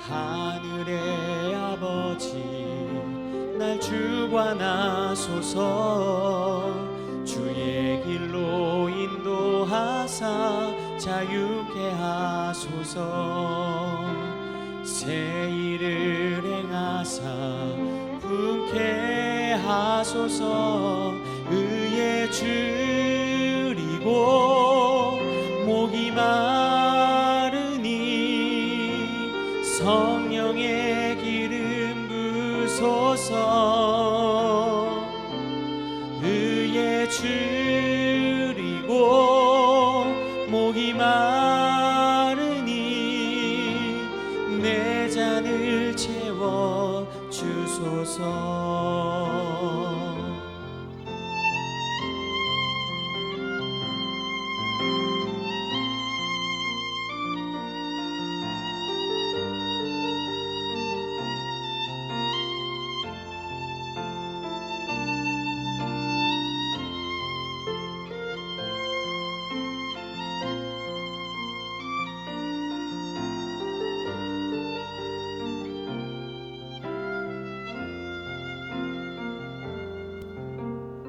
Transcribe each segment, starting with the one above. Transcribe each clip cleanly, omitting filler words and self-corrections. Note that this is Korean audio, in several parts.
하늘의 아버지 날 주관하소서. 주의 길로 인도하사 자유케 하소서. 새 일을 행하사 분케 하소서. 의에 줄이고 목이 마르니 성령의 기름 부소서. 의에 줄이고 목이 마르니 내 잔을 채워 주소서.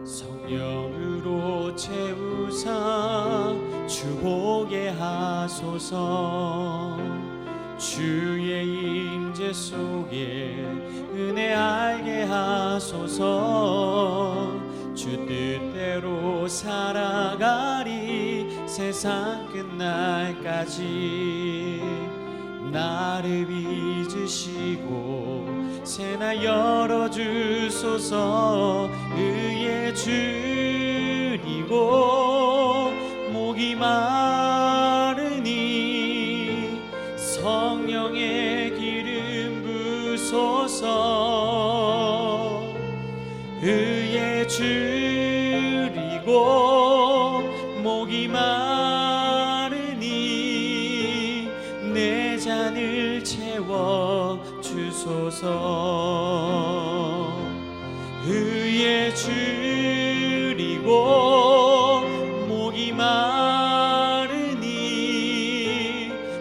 성령으로 채우사 주보게 하소서. 주의 임재 속에 은혜 알게 하소서. 주 뜻대로 살아가리 세상 끝날까지. 나를 빚으시고 새나 열어주소서. 의에 줄이고 목이 마르니 성령의 기름 부소서. 의에 줄이고 목이 마르니 내 잔을 채워 주소서. 의에 줄이고 목이 마르니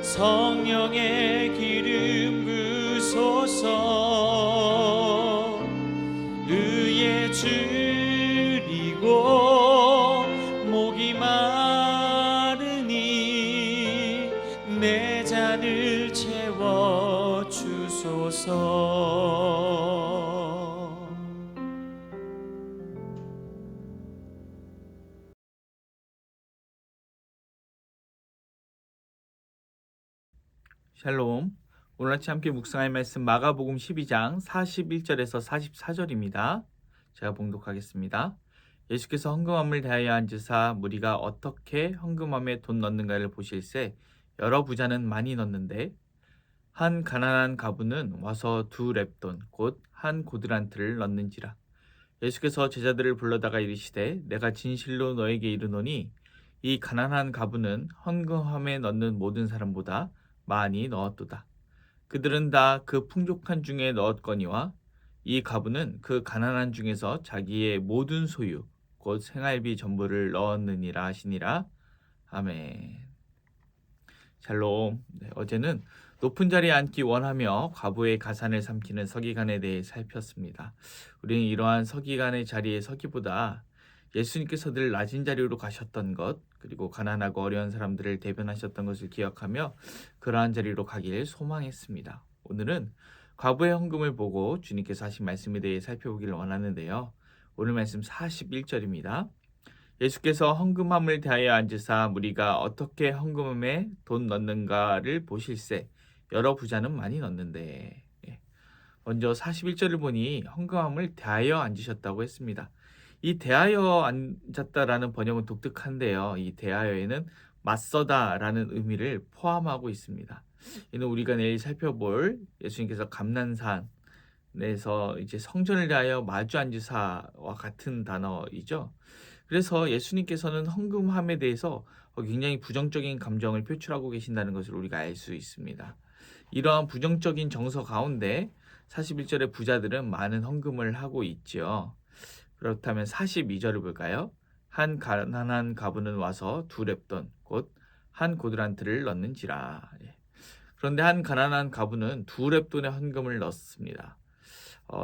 성령의 기름 부소서. 의에 줄이고 목이 마르니 내 잔을 채워 주소서. 샬롬. 오늘 아침 함께 묵상할 말씀 마가복음 12장 41절에서 44절입니다. 제가 봉독하겠습니다. 예수께서 헌금함을 대하여 앉으사 무리가 어떻게 헌금함에 돈 넣는가를 보실새 여러 부자는 많이 넣는데 한 가난한 가부는 와서 2렙돈 곧 한 고드란트를 넣는지라. 예수께서 제자들을 불러다가 이르시되 내가 진실로 너에게 이르노니 이 가난한 가부는 헌금함에 넣는 모든 사람보다 많이 넣었도다. 그들은 다 그 풍족한 중에 넣었거니와 이 가부는 그 가난한 중에서 자기의 모든 소유 곧 생활비 전부를 넣었느니라 하시니라. 아멘. 샬롬. 어제는 높은 자리에 앉기 원하며 과부의 가산을 삼키는 서기관에 대해 살폈습니다. 우리는 이러한 서기관의 자리에 서기보다 예수님께서 늘 낮은 자리로 가셨던 것, 그리고 가난하고 어려운 사람들을 대변하셨던 것을 기억하며 그러한 자리로 가길 소망했습니다. 오늘은 과부의 헌금을 보고 주님께서 하신 말씀에 대해 살펴보기를 원하는데요. 오늘 말씀 41절입니다. 예수께서 헌금함을 대하여 앉으사 무리가 어떻게 헌금함에 돈 넣는가를 보실새 여러 부자는 많이 넣는데. 먼저 41절을 보니 헌금함을 대하여 앉으셨다고 했습니다. 이 대하여 앉았다라는 번역은 독특한데요. 이 대하여에는 맞서다라는 의미를 포함하고 있습니다. 이는 우리가 내일 살펴볼 예수님께서 감난산에서 이제 성전을 대하여 마주 앉으사와 같은 단어이죠. 그래서 예수님께서는 헌금함에 대해서 굉장히 부정적인 감정을 표출하고 계신다는 것을 우리가 알 수 있습니다. 이러한 부정적인 정서 가운데 41절의 부자들은 많은 헌금을 하고 있죠. 그렇다면 42절을 볼까요? 한 가난한 가부는 와서 2렙돈 곧 한 고드란트를 넣는지라. 그런데 한 가난한 과부는 2렙돈의 헌금을 넣었습니다.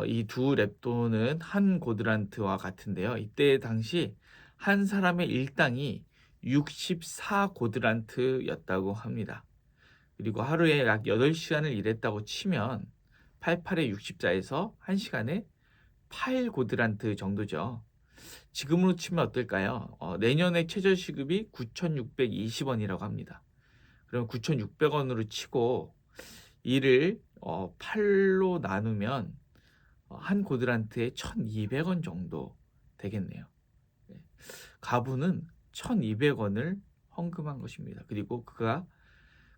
이 2렙돈은 한 고드란트와 같은데요. 이때 당시 한 사람의 일당이 64고드란트였다고 합니다. 그리고 하루에 약 8시간을 일했다고 치면 88에 64에서 1시간에 8고드란트 정도죠. 지금으로 치면 어떨까요? 내년에 최저시급이 9,620원이라고 합니다. 그럼 9,600원으로 치고 이를 8로 나누면 한 고드란트에 1,200원 정도 되겠네요. 네. 가부는 1,200원을 헌금한 것입니다. 그리고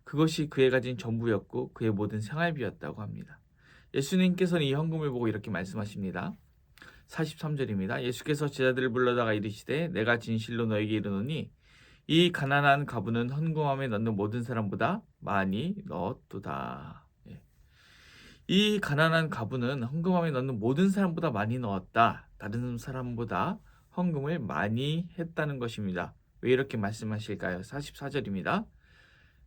그것이 그에 가진 전부였고 그의 모든 생활비였다고 합니다. 예수님께서는 이 헌금을 보고 이렇게 말씀하십니다. 43절입니다. 예수께서 제자들을 불러다가 이르시되 내가 진실로 너에게 이르노니 이 가난한 과부는 헌금함에 넣는 모든 사람보다 많이 넣었도다. 예. 이 가난한 과부는 헌금함에 넣는 모든 사람보다 많이 넣었다. 다른 사람보다 헌금을 많이 했다는 것입니다. 왜 이렇게 말씀하실까요? 44절입니다.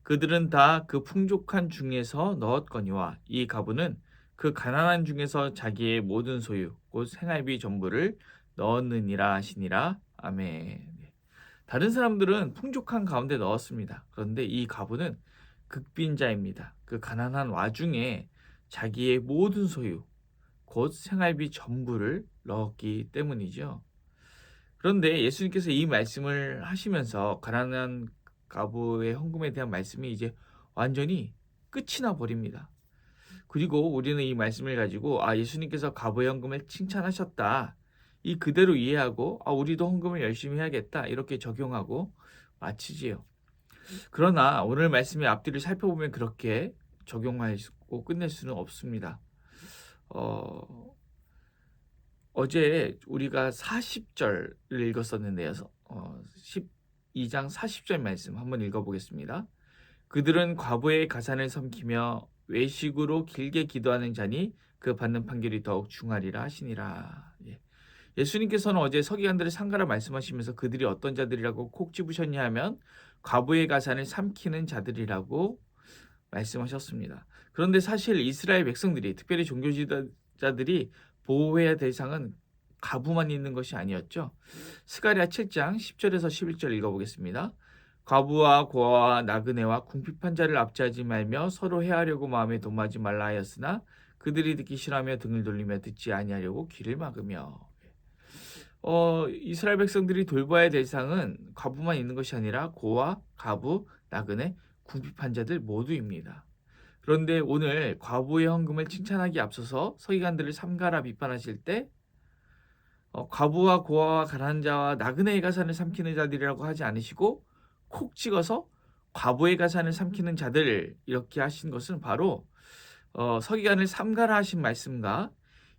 그들은 다 그 풍족한 중에서 넣었거니와 이 과부는 그 가난한 중에서 자기의 모든 소유 곧 생활비 전부를 넣었느니라 하시니라. 아멘. 다른 사람들은 풍족한 가운데 넣었습니다. 그런데 이 과부는 극빈자입니다. 그 가난한 와중에 자기의 모든 소유 곧 생활비 전부를 넣었기 때문이죠. 그런데 예수님께서 이 말씀을 하시면서 가난한 과부의 헌금에 대한 말씀이 이제 완전히 끝이 나 버립니다. 그리고 우리는 이 말씀을 가지고 예수님께서 과부의 헌금을 칭찬하셨다. 이 그대로 이해하고 우리도 헌금을 열심히 해야겠다. 이렇게 적용하고 마치지요. 그러나 오늘 말씀의 앞뒤를 살펴보면 그렇게 적용하고 끝낼 수는 없습니다. 어제 우리가 40절을 읽었었는데요. 12장 40절 말씀 한번 읽어보겠습니다. 그들은 과부의 가산을 섬기며 외식으로 길게 기도하는 자니 그 받는 판결이 더욱 중하리라 하시니라. 예수님께서는 어제 서기관들을 상가라 말씀하시면서 그들이 어떤 자들이라고 콕 집으셨냐 하면 과부의 가산을 삼키는 자들이라고 말씀하셨습니다. 그런데 사실 이스라엘 백성들이 특별히 종교지도자들이 보호해야 될 대상은 과부만 있는 것이 아니었죠. 스가랴 7장 10절에서 11절 읽어보겠습니다. 과부와 고아와 나그네와 궁핍한 자를 압제하지 말며 서로 해하려고 마음에 dom하지 말라 하였으나 그들이 듣기 싫어하며 등을 돌리며 듣지 아니하려고 귀를 막으며. 이스라엘 백성들이 돌봐야 될 대상은 과부만 있는 것이 아니라 고아, 과부, 나그네, 궁핍한 자들 모두입니다. 그런데 오늘 과부의 헌금을 칭찬하기 앞서서 서기관들을 삼가라 비판하실 때 과부와 고아와 가난한 자와 나그네의 가산을 삼키는 자들이라고 하지 않으시고 콕 찍어서 과부의 가산을 삼키는 자들 이렇게 하신 것은 바로 서기관을 삼가라 하신 말씀과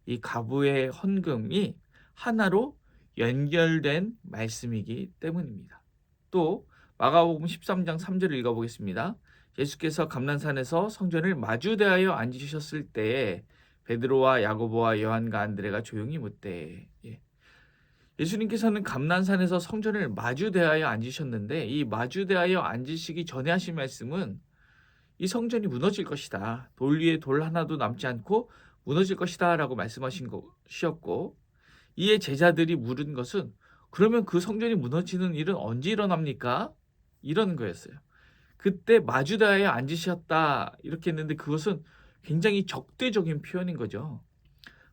이 과부의 헌금이 하나로 연결된 말씀이기 때문입니다. 또 마가복음 13장 3절을 읽어보겠습니다. 예수께서 감난산에서 성전을 마주대하여 앉으셨을 때에 베드로와 야고보와 요한과 안드레가 조용히 묻되. 예수님께서는 감난산에서 성전을 마주대하여 앉으셨는데 이 마주대하여 앉으시기 전에 하신 말씀은 이 성전이 무너질 것이다. 돌 위에 돌 하나도 남지 않고 무너질 것이다 라고 말씀하신 것이었고 이에 제자들이 물은 것은 그러면 그 성전이 무너지는 일은 언제 일어납니까? 이러는 거였어요. 그때 마주대하여 앉으셨다 이렇게 했는데 그것은 굉장히 적대적인 표현인 거죠.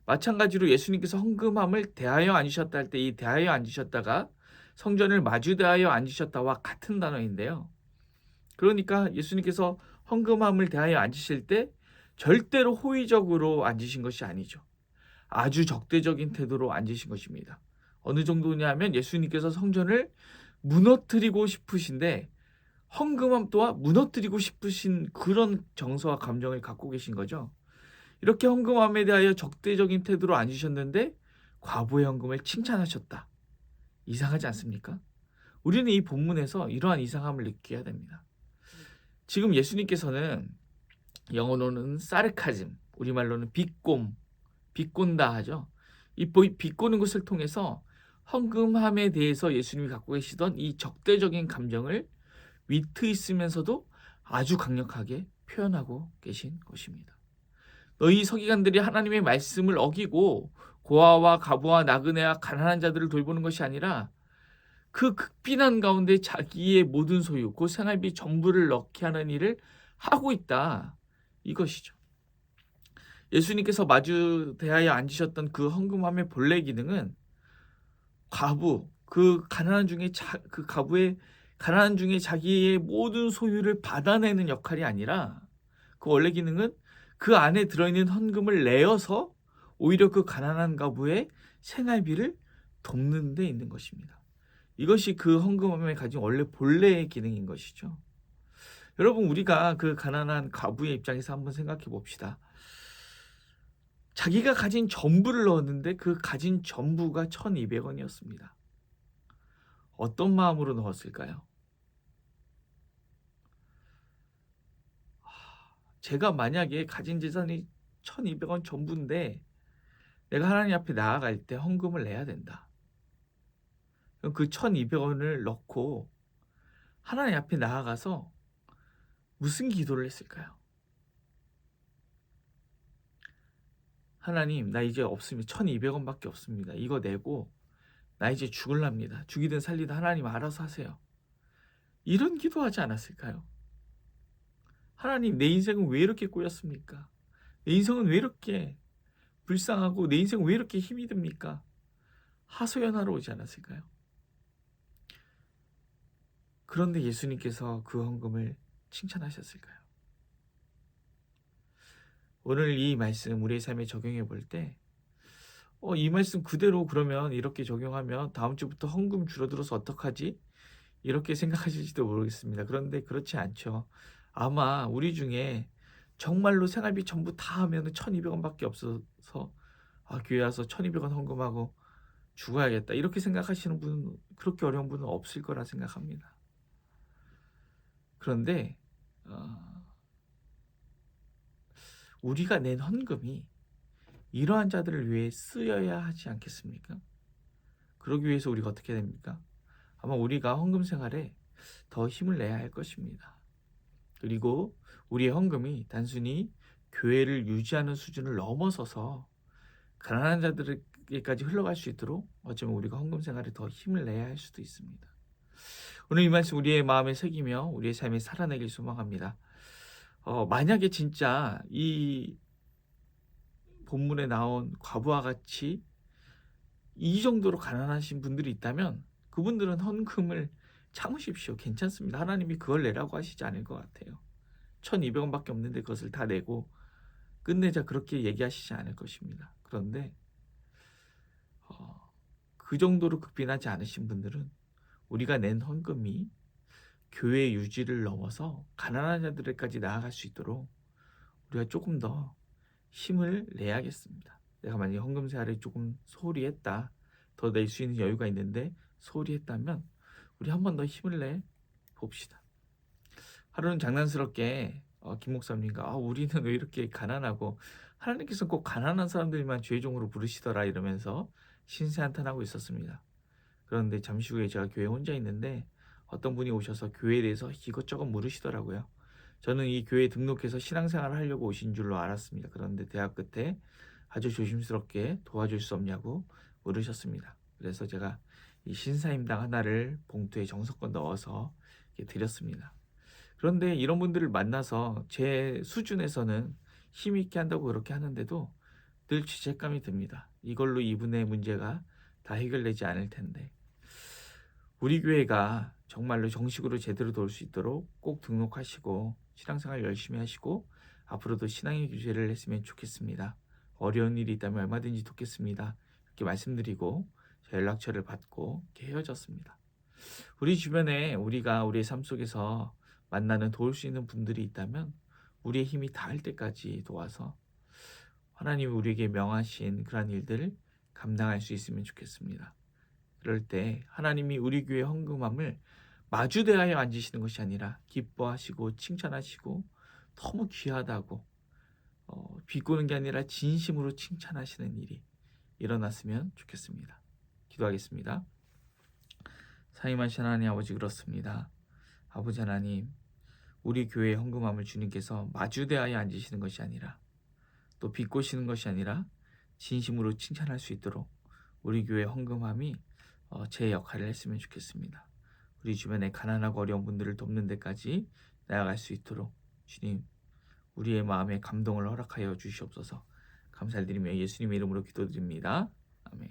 마찬가지로 예수님께서 헌금함을 대하여 앉으셨다 할 때 이 대하여 앉으셨다가 성전을 마주대하여 앉으셨다와 같은 단어인데요. 그러니까 예수님께서 헌금함을 대하여 앉으실 때 절대로 호의적으로 앉으신 것이 아니죠. 아주 적대적인 태도로 앉으신 것입니다. 어느 정도냐면 예수님께서 성전을 무너뜨리고 싶으신데 헌금함 또한 무너뜨리고 싶으신 그런 정서와 감정을 갖고 계신 거죠. 이렇게 헌금함에 대하여 적대적인 태도로 앉으셨는데 과부의 헌금을 칭찬하셨다. 이상하지 않습니까? 우리는 이 본문에서 이러한 이상함을 느껴야 됩니다. 지금 예수님께서는 영어로는 사르카즘, 우리말로는 비꼰다 하죠. 이 비꼬는 것을 통해서 헌금함에 대해서 예수님이 갖고 계시던 이 적대적인 감정을 위트 있으면서도 아주 강력하게 표현하고 계신 것입니다. 너희 서기관들이 하나님의 말씀을 어기고 고아와 과부와 나그네와 가난한 자들을 돌보는 것이 아니라 그 극빈한 가운데 자기의 모든 소유, 그 생활비 전부를 넣게 하는 일을 하고 있다. 이것이죠. 예수님께서 마주 대하여 앉으셨던 그 헌금함의 본래 기능은 과부, 그 가부의 가난한 중에 자기의 모든 소유를 받아내는 역할이 아니라 그 원래 기능은 그 안에 들어있는 헌금을 내어서 오히려 그 가난한 가부의 생활비를 돕는 데 있는 것입니다. 이것이 그 헌금함에 가진 원래 본래의 기능인 것이죠. 여러분, 우리가 그 가난한 가부의 입장에서 한번 생각해 봅시다. 자기가 가진 전부를 넣었는데 그 가진 전부가 1,200원이었습니다. 어떤 마음으로 넣었을까요? 제가 만약에 가진 재산이 1,200원 전부인데 내가 하나님 앞에 나아갈 때 헌금을 내야 된다. 그럼 그 1,200원을 넣고 하나님 앞에 나아가서 무슨 기도를 했을까요? 하나님, 나 이제 없으면 1,200원밖에 없습니다. 이거 내고 나 이제 죽을랍니다. 죽이든 살리든 하나님 알아서 하세요. 이런 기도하지 않았을까요? 하나님, 내 인생은 왜 이렇게 꼬였습니까? 내 인생은 왜 이렇게 불쌍하고 내 인생은 왜 이렇게 힘이 듭니까? 하소연하러 오지 않았을까요? 그런데 예수님께서 그 헌금을 칭찬하셨을까요? 오늘 이 말씀 우리의 삶에 적용해 볼 때 이 말씀 그대로 그러면 이렇게 적용하면 다음 주부터 헌금 줄어들어서 어떡하지? 이렇게 생각하실지도 모르겠습니다. 그런데 그렇지 않죠. 아마 우리 중에 정말로 생활비 전부 다 하면 1,200원밖에 없어서 교회 와서 1,200원 헌금하고 죽어야겠다. 이렇게 생각하시는 분은, 그렇게 어려운 분은 없을 거라 생각합니다. 그런데 우리가 낸 헌금이 이러한 자들을 위해 쓰여야 하지 않겠습니까? 그러기 위해서 우리가 어떻게 됩니까? 아마 우리가 헌금 생활에 더 힘을 내야 할 것입니다. 그리고 우리의 헌금이 단순히 교회를 유지하는 수준을 넘어서서 가난한 자들에게까지 흘러갈 수 있도록 어쩌면 우리가 헌금 생활에 더 힘을 내야 할 수도 있습니다. 오늘 이 말씀 우리의 마음에 새기며 우리의 삶에 살아내길 소망합니다. 만약에 진짜 이 본문에 나온 과부와 같이 이 정도로 가난하신 분들이 있다면 그분들은 헌금을 참으십시오. 괜찮습니다. 하나님이 그걸 내라고 하시지 않을 것 같아요. 1,200원밖에 없는데 그것을 다 내고 끝내자, 그렇게 얘기하시지 않을 것입니다. 그런데 그 정도로 극빈하지 않으신 분들은 우리가 낸 헌금이 교회 유지를 넘어서 가난한 자들에까지 나아갈 수 있도록 우리가 조금 더 힘을 내야겠습니다. 내가 만약에 헌금 생활에 조금 소홀히 했다, 더 낼 수 있는 여유가 있는데 소홀히 했다면 우리 한 번 더 힘을 내 봅시다. 하루는 장난스럽게 김 목사님과 우리는 왜 이렇게 가난하고 하나님께서 꼭 가난한 사람들만 죄종으로 부르시더라 이러면서 신세한탄하고 있었습니다. 그런데 잠시 후에 제가 교회에 혼자 있는데 어떤 분이 오셔서 교회에 대해서 이것저것 물으시더라고요. 저는 이 교회에 등록해서 신앙생활을 하려고 오신 줄로 알았습니다. 그런데 대학 끝에 아주 조심스럽게 도와줄 수 없냐고 물으셨습니다. 그래서 제가 이 신사임당 하나를 봉투에 정성껏 넣어서 드렸습니다. 그런데 이런 분들을 만나서 제 수준에서는 힘있게 한다고 그렇게 하는데도 늘 죄책감이 듭니다. 이걸로 이분의 문제가 다 해결되지 않을 텐데. 우리 교회가 정말로 정식으로 제대로 돌 수 있도록 꼭 등록하시고 신앙생활 열심히 하시고 앞으로도 신앙의 교제를 했으면 좋겠습니다. 어려운 일이 있다면 얼마든지 돕겠습니다. 이렇게 말씀드리고 제 연락처를 받고 이렇게 헤어졌습니다. 우리 주변에 우리가 우리의 삶 속에서 만나는 도울 수 있는 분들이 있다면 우리의 힘이 닿을 때까지 도와서 하나님이 우리에게 명하신 그런 일들을 감당할 수 있으면 좋겠습니다. 그럴 때 하나님이 우리 교회 헌금함을 마주대하여 앉으시는 것이 아니라 기뻐하시고 칭찬하시고 너무 귀하다고 비꼬는 게 아니라 진심으로 칭찬하시는 일이 일어났으면 좋겠습니다. 기도하겠습니다. 사임하신 하나님 아버지, 그렇습니다. 아버지 하나님, 우리 교회의 헌금함을 주님께서 마주대하여 앉으시는 것이 아니라 또 비꼬시는 것이 아니라 진심으로 칭찬할 수 있도록 우리 교회 헌금함이 제 역할을 했으면 좋겠습니다. 우리 주변에 가난하고 어려운 분들을 돕는 데까지 나아갈 수 있도록 주님 우리의 마음에 감동을 허락하여 주시옵소서. 감사드리며 예수님의 이름으로 기도드립니다. 아멘.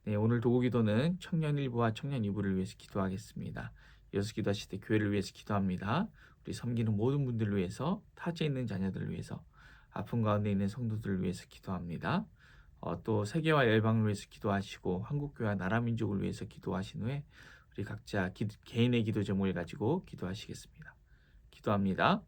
네, 오늘 도구기도는 청년 1부와 청년 2부를 위해서 기도하겠습니다. 이어서 기도하실 때 교회를 위해서 기도합니다. 우리 섬기는 모든 분들을 위해서, 타지에 있는 자녀들을 위해서, 아픈 가운데 있는 성도들을 위해서 기도합니다. 또 세계와 열방을 위해서 기도하시고 한국교회와 나라 민족을 위해서 기도하신 후에 우리 각자 개인의 기도 제목을 가지고 기도하시겠습니다. 기도합니다.